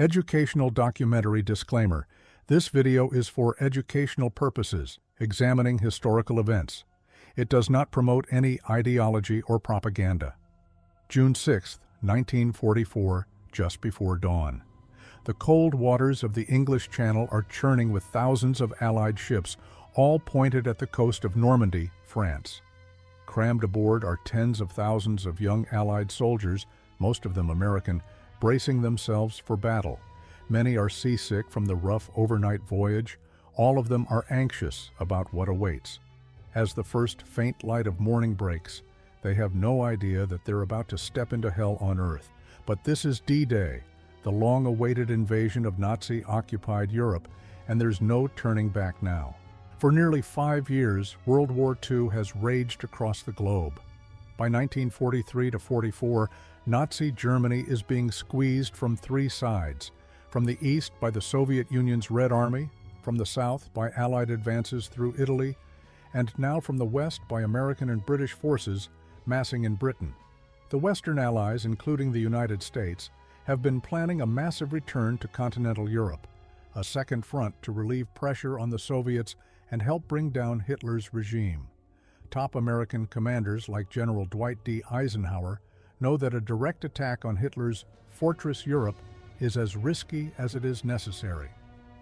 Educational documentary disclaimer. This video is for educational purposes, examining historical events. It does not promote any ideology or propaganda. June 6, 1944, just before dawn. The cold waters of the English Channel are churning with thousands of Allied ships, all pointed at the coast of Normandy, France. Crammed aboard are tens of thousands of young Allied soldiers, most of them American, bracing themselves for battle. Many are seasick from the rough overnight voyage. All of them are anxious about what awaits. As the first faint light of morning breaks, they have no idea that they're about to step into hell on earth. But this is D-Day, the long-awaited invasion of Nazi-occupied Europe, and there's no turning back now. For nearly 5 years, World War II has raged across the globe. By 1943 to 44, Nazi Germany is being squeezed from 3 sides. From the east by the Soviet Union's Red Army, from the south by Allied advances through Italy, and now from the west by American and British forces massing in Britain. The Western Allies, including the United States, have been planning a massive return to continental Europe, a second front to relieve pressure on the Soviets and help bring down Hitler's regime. Top American commanders like General Dwight D. Eisenhower know that a direct attack on Hitler's Fortress Europe is as risky as it is necessary.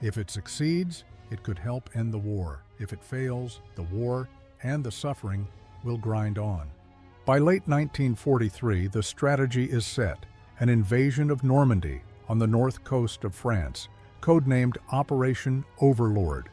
If it succeeds, it could help end the war. If it fails, the war and the suffering will grind on. By late 1943, the strategy is set, an invasion of Normandy on the north coast of France, codenamed Operation Overlord.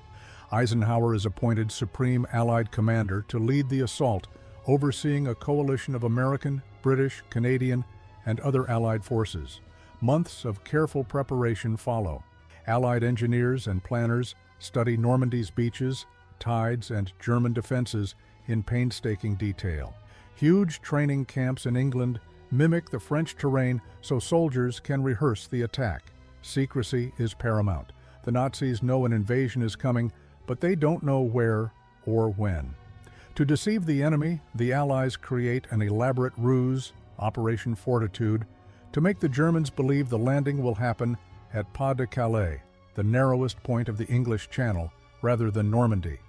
Eisenhower is appointed Supreme Allied Commander to lead the assault, overseeing a coalition of American, British, Canadian, and other Allied forces. Months of careful preparation follow. Allied engineers and planners study Normandy's beaches, tides, and German defenses in painstaking detail. Huge training camps in England mimic the French terrain so soldiers can rehearse the attack. Secrecy is paramount. The Nazis know an invasion is coming, but they don't know where or when. To deceive the enemy, the Allies create an elaborate ruse, Operation Fortitude, to make the Germans believe the landing will happen at Pas de Calais, the narrowest point of the English Channel, rather than Normandy.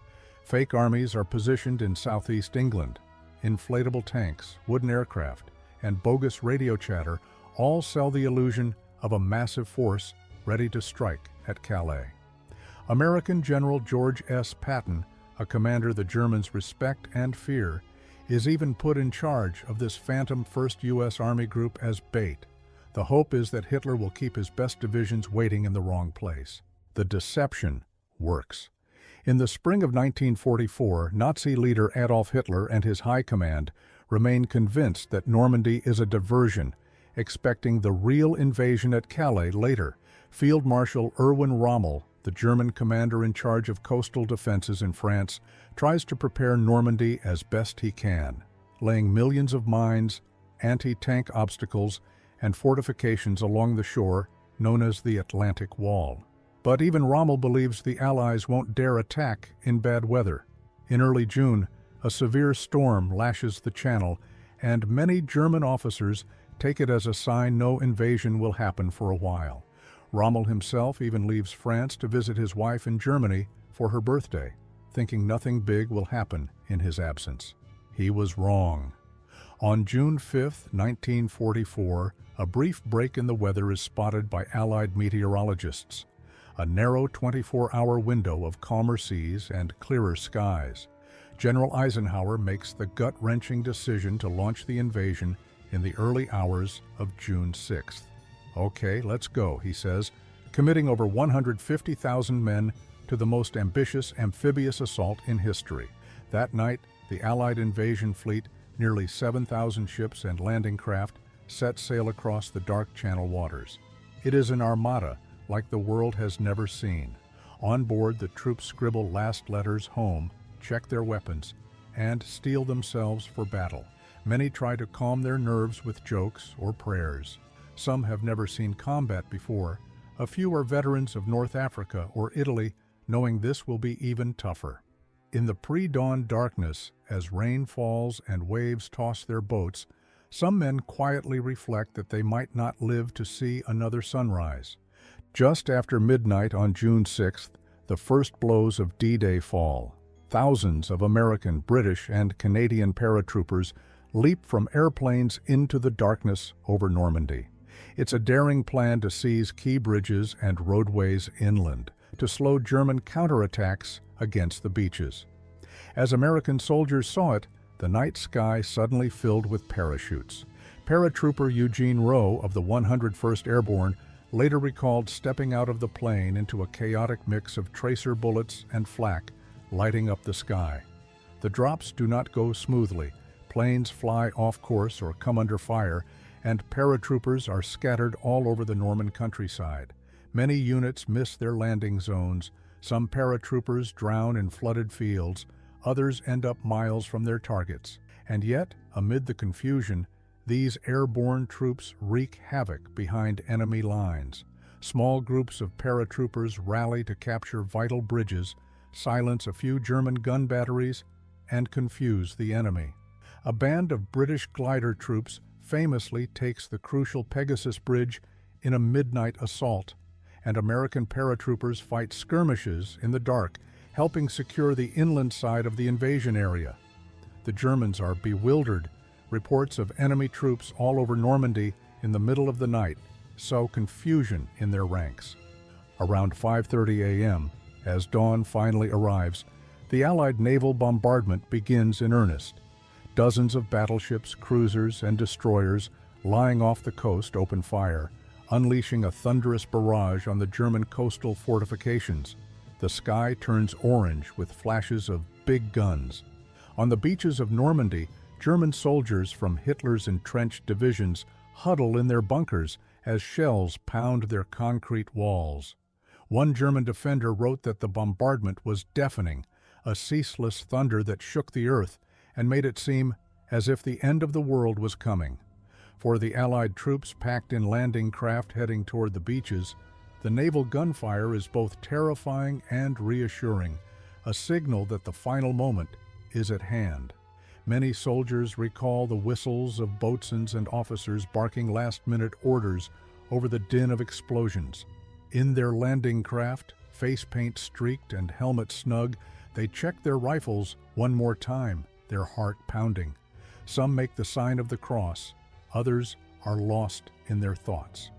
Fake armies are positioned in southeast England. Inflatable tanks, wooden aircraft, and bogus radio chatter all sell the illusion of a massive force ready to strike at Calais. American General George S. Patton, a commander the Germans respect and fear, is even put in charge of this phantom 1st U.S. Army group as bait. The hope is that Hitler will keep his best divisions waiting in the wrong place. The deception works. In the spring of 1944, Nazi leader Adolf Hitler and his high command remain convinced that Normandy is a diversion, expecting the real invasion at Calais later. Field Marshal Erwin Rommel, the German commander in charge of coastal defenses in France, tries to prepare Normandy as best he can, laying millions of mines, anti-tank obstacles, and fortifications along the shore known as the Atlantic Wall. But even Rommel believes the Allies won't dare attack in bad weather. In early June, a severe storm lashes the Channel, and many German officers take it as a sign no invasion will happen for a while. Rommel himself even leaves France to visit his wife in Germany for her birthday, thinking nothing big will happen in his absence. He was wrong. On June 5, 1944, a brief break in the weather is spotted by Allied meteorologists. A narrow 24-hour window of calmer seas and clearer skies. General Eisenhower makes the gut-wrenching decision to launch the invasion in the early hours of June 6th. "Okay, let's go," he says, committing over 150,000 men to the most ambitious amphibious assault in history. That night, the Allied invasion fleet, nearly 7,000 ships and landing craft, set sail across the dark Channel waters. It is an armada like the world has never seen. On board, the troops scribble last letters home, check their weapons, and steel themselves for battle. Many try to calm their nerves with jokes or prayers. Some have never seen combat before. A few are veterans of North Africa or Italy, knowing this will be even tougher. In the pre-dawn darkness, as rain falls and waves toss their boats, some men quietly reflect that they might not live to see another sunrise. Just after midnight on June 6th, the first blows of D-Day fall. Thousands of American, British, and Canadian paratroopers leap from airplanes into the darkness over Normandy. It's a daring plan to seize key bridges and roadways inland, to slow German counterattacks against the beaches. As American soldiers saw it, the night sky suddenly filled with parachutes. Paratrooper Eugene Rowe of the 101st Airborne later recalled stepping out of the plane into a chaotic mix of tracer bullets and flak, lighting up the sky. The drops do not go smoothly. Planes fly off course or come under fire, and paratroopers are scattered all over the Norman countryside. Many units miss their landing zones. Some paratroopers drown in flooded fields. Others end up miles from their targets. And yet, amid the confusion, these airborne troops wreak havoc behind enemy lines. Small groups of paratroopers rally to capture vital bridges, silence a few German gun batteries, and confuse the enemy. A band of British glider troops famously takes the crucial Pegasus Bridge in a midnight assault, and American paratroopers fight skirmishes in the dark, helping secure the inland side of the invasion area. The Germans are bewildered. Reports of enemy troops all over Normandy in the middle of the night sow confusion in their ranks. Around 5:30 a.m., as dawn finally arrives, the Allied naval bombardment begins in earnest. Dozens of battleships, cruisers, and destroyers lying off the coast open fire, unleashing a thunderous barrage on the German coastal fortifications. The sky turns orange with flashes of big guns. On the beaches of Normandy, German soldiers from Hitler's entrenched divisions huddle in their bunkers as shells pound their concrete walls. One German defender wrote that the bombardment was deafening, a ceaseless thunder that shook the earth and made it seem as if the end of the world was coming. For the Allied troops packed in landing craft heading toward the beaches, the naval gunfire is both terrifying and reassuring, a signal that the final moment is at hand. Many soldiers recall the whistles of boatswains and officers barking last-minute orders over the din of explosions. In their landing craft, face paint streaked and helmet snug, they check their rifles one more time, their heart pounding. Some make the sign of the cross, others are lost in their thoughts.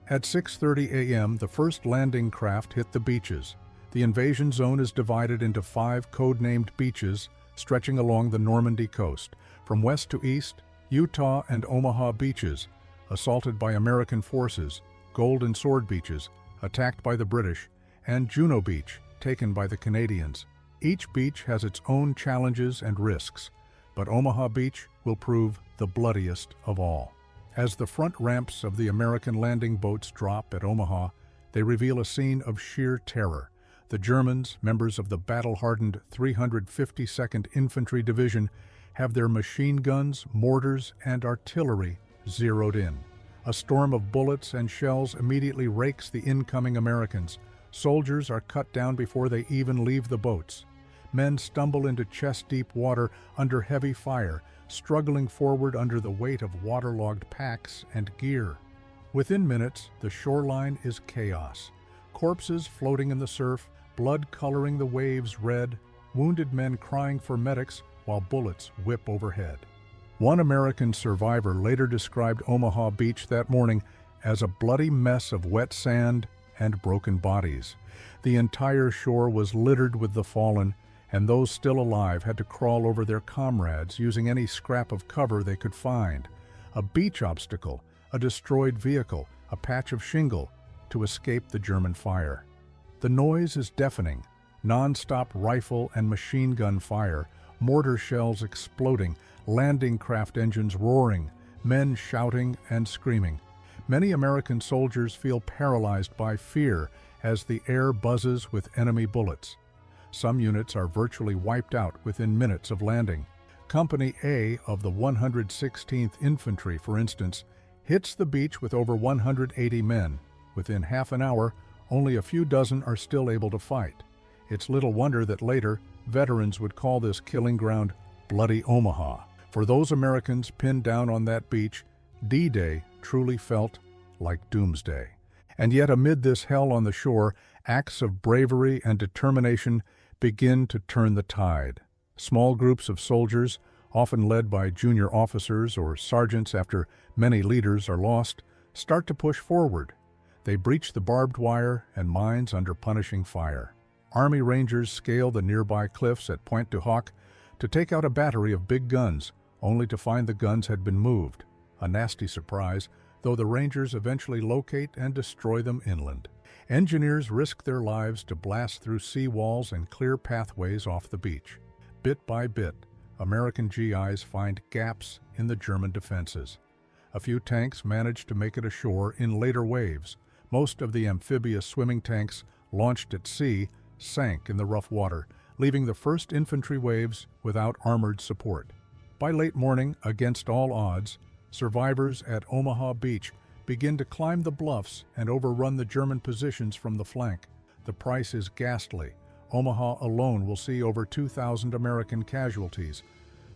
At 6:30 a.m., the first landing craft hit the beaches. The invasion zone is divided into 5 code-named beaches stretching along the Normandy coast. From west to east, Utah and Omaha beaches, assaulted by American forces, Gold and Sword beaches, attacked by the British, and Juno Beach, taken by the Canadians. Each beach has its own challenges and risks, but Omaha Beach will prove the bloodiest of all. As the front ramps of the American landing boats drop at Omaha, they reveal a scene of sheer terror. The Germans, members of the battle-hardened 352nd Infantry Division, have their machine guns, mortars, and artillery zeroed in. A storm of bullets and shells immediately rakes the incoming Americans. Soldiers are cut down before they even leave the boats. Men stumble into chest-deep water under heavy fire, struggling forward under the weight of waterlogged packs and gear. Within minutes, the shoreline is chaos. Corpses floating in the surf, blood coloring the waves red, wounded men crying for medics while bullets whip overhead. One American survivor later described Omaha Beach that morning as a bloody mess of wet sand and broken bodies. The entire shore was littered with the fallen, and those still alive had to crawl over their comrades using any scrap of cover they could find. A beach obstacle, a destroyed vehicle, a patch of shingle, to escape the German fire. The noise is deafening. Non-stop rifle and machine gun fire, mortar shells exploding, landing craft engines roaring, men shouting and screaming. Many American soldiers feel paralyzed by fear as the air buzzes with enemy bullets. Some units are virtually wiped out within minutes of landing. Company A of the 116th Infantry, for instance, hits the beach with over 180 men. Within half an hour, only a few dozen are still able to fight. It's little wonder that later, veterans would call this killing ground Bloody Omaha. For those Americans pinned down on that beach, D-Day truly felt like doomsday. And yet amid this hell on the shore, acts of bravery and determination begin to turn the tide. Small groups of soldiers, often led by junior officers or sergeants after many leaders are lost, start to push forward. They breach the barbed wire and mines under punishing fire. Army Rangers scale the nearby cliffs at Pointe du Hoc to take out a battery of big guns, only to find the guns had been moved. A nasty surprise, though the Rangers eventually locate and destroy them inland. Engineers risk their lives to blast through sea walls and clear pathways off the beach. Bit by bit, American GIs find gaps in the German defenses. A few tanks manage to make it ashore in later waves. Most of the amphibious swimming tanks launched at sea sank in the rough water, leaving the first infantry waves without armored support. By late morning, against all odds, survivors at Omaha Beach begin to climb the bluffs and overrun the German positions from the flank. The price is ghastly. Omaha alone will see over 2,000 American casualties.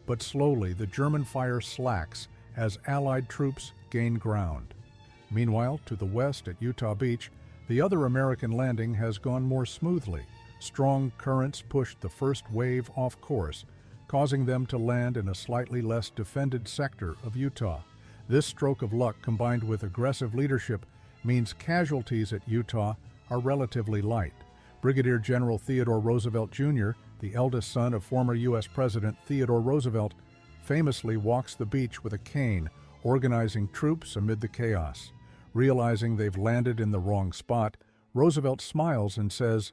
But slowly, the German fire slacks as Allied troops gain ground. Meanwhile, to the west at Utah Beach, the other American landing has gone more smoothly. Strong currents pushed the first wave off course, causing them to land in a slightly less defended sector of Utah. This stroke of luck, combined with aggressive leadership, means casualties at Utah are relatively light. Brigadier General Theodore Roosevelt Jr., the eldest son of former U.S. President Theodore Roosevelt, famously walks the beach with a cane, organizing troops amid the chaos. Realizing they've landed in the wrong spot, Roosevelt smiles and says,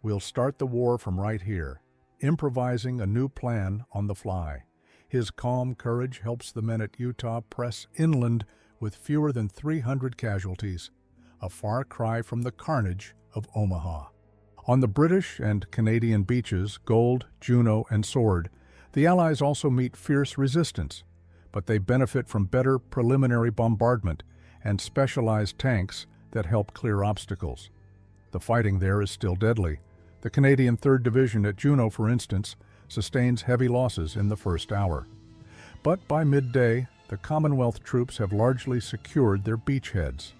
"We'll start the war from right here," improvising a new plan on the fly. His calm courage helps the men at Utah press inland with fewer than 300 casualties, a far cry from the carnage of Omaha. On the British and Canadian beaches, Gold, Juno, and Sword, the Allies also meet fierce resistance, but they benefit from better preliminary bombardment and specialized tanks that help clear obstacles. The fighting there is still deadly. The Canadian 3rd Division at Juno, for instance, sustains heavy losses in the first hour. But by midday, the Commonwealth troops have largely secured their beachheads.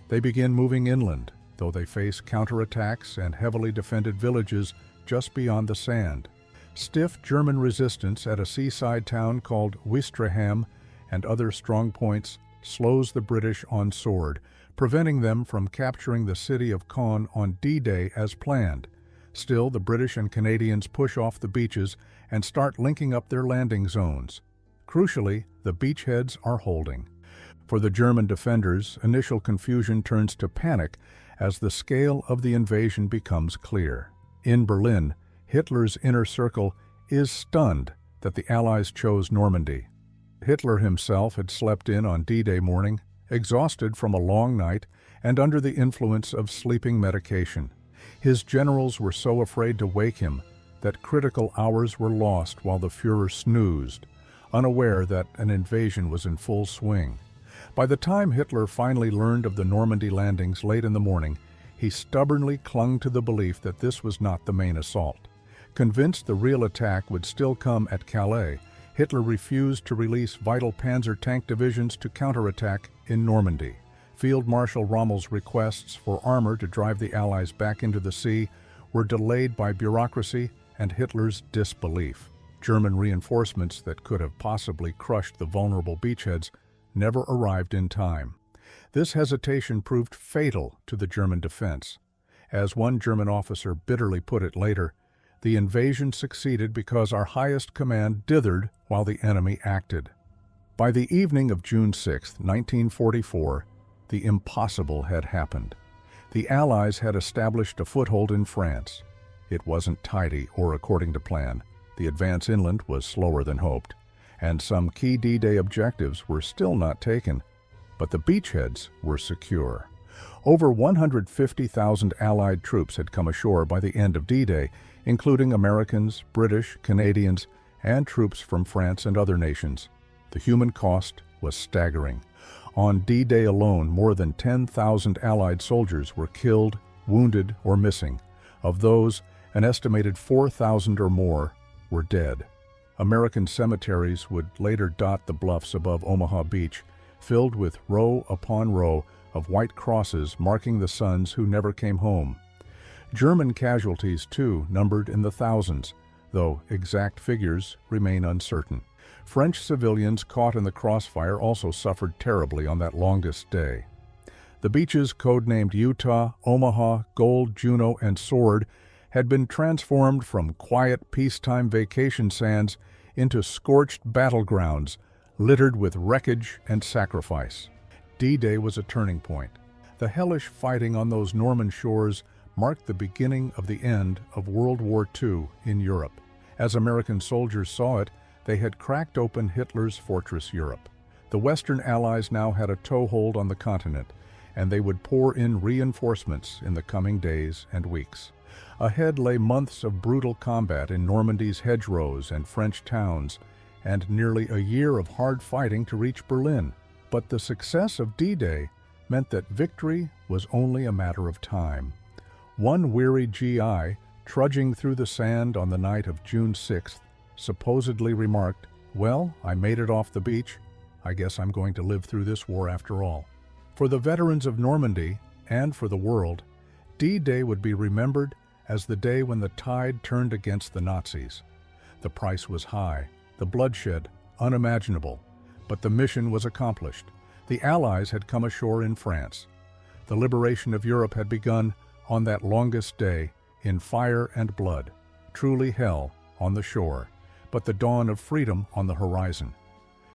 They begin moving inland, though they face counterattacks and heavily defended villages just beyond the sand. Stiff German resistance at a seaside town called Ouistreham and other strong points slows the British on Sword, preventing them from capturing the city of Caen on D-Day as planned. Still, the British and Canadians push off the beaches and start linking up their landing zones. Crucially, the beachheads are holding. For the German defenders, initial confusion turns to panic as the scale of the invasion becomes clear. In Berlin, Hitler's inner circle is stunned that the Allies chose Normandy. Hitler himself had slept in on D-Day morning, exhausted from a long night and under the influence of sleeping medication. His generals were so afraid to wake him that critical hours were lost while the Führer snoozed, unaware that an invasion was in full swing. By the time Hitler finally learned of the Normandy landings late in the morning, he stubbornly clung to the belief that this was not the main assault. Convinced the real attack would still come at Calais, Hitler refused to release vital panzer tank divisions to counterattack in Normandy. Field Marshal Rommel's requests for armor to drive the Allies back into the sea were delayed by bureaucracy and Hitler's disbelief. German reinforcements that could have possibly crushed the vulnerable beachheads never arrived in time. This hesitation proved fatal to the German defense. As one German officer bitterly put it later, "The invasion succeeded because our highest command dithered while the enemy acted." By the evening of June 6, 1944, the impossible had happened. The Allies had established a foothold in France. It wasn't tidy or according to plan. The advance inland was slower than hoped, and some key D-Day objectives were still not taken. But the beachheads were secure. Over 150,000 Allied troops had come ashore by the end of D-Day, including Americans, British, Canadians, and troops from France and other nations. The human cost was staggering. On D-Day alone, more than 10,000 Allied soldiers were killed, wounded, or missing. Of those, an estimated 4,000 or more were dead. American cemeteries would later dot the bluffs above Omaha Beach, filled with row upon row of white crosses marking the sons who never came home. German casualties, too, numbered in the thousands, though exact figures remain uncertain. French civilians caught in the crossfire also suffered terribly on that longest day. The beaches, codenamed Utah, Omaha, Gold, Juno, and Sword, had been transformed from quiet peacetime vacation sands into scorched battlegrounds littered with wreckage and sacrifice. D-Day was a turning point. The hellish fighting on those Norman shores marked the beginning of the end of World War II in Europe. As American soldiers saw it, they had cracked open Hitler's fortress Europe. The Western Allies now had a toehold on the continent, and they would pour in reinforcements in the coming days and weeks. Ahead lay months of brutal combat in Normandy's hedgerows and French towns, and nearly a year of hard fighting to reach Berlin. But the success of D-Day meant that victory was only a matter of time. One weary GI, trudging through the sand on the night of June 6th, supposedly remarked, "Well, I made it off the beach. I guess I'm going to live through this war after all." For the veterans of Normandy, and for the world, D-Day would be remembered as the day when the tide turned against the Nazis. The price was high, the bloodshed unimaginable, but the mission was accomplished. The Allies had come ashore in France. The liberation of Europe had begun on that longest day in fire and blood, truly hell on the shore, but the dawn of freedom on the horizon.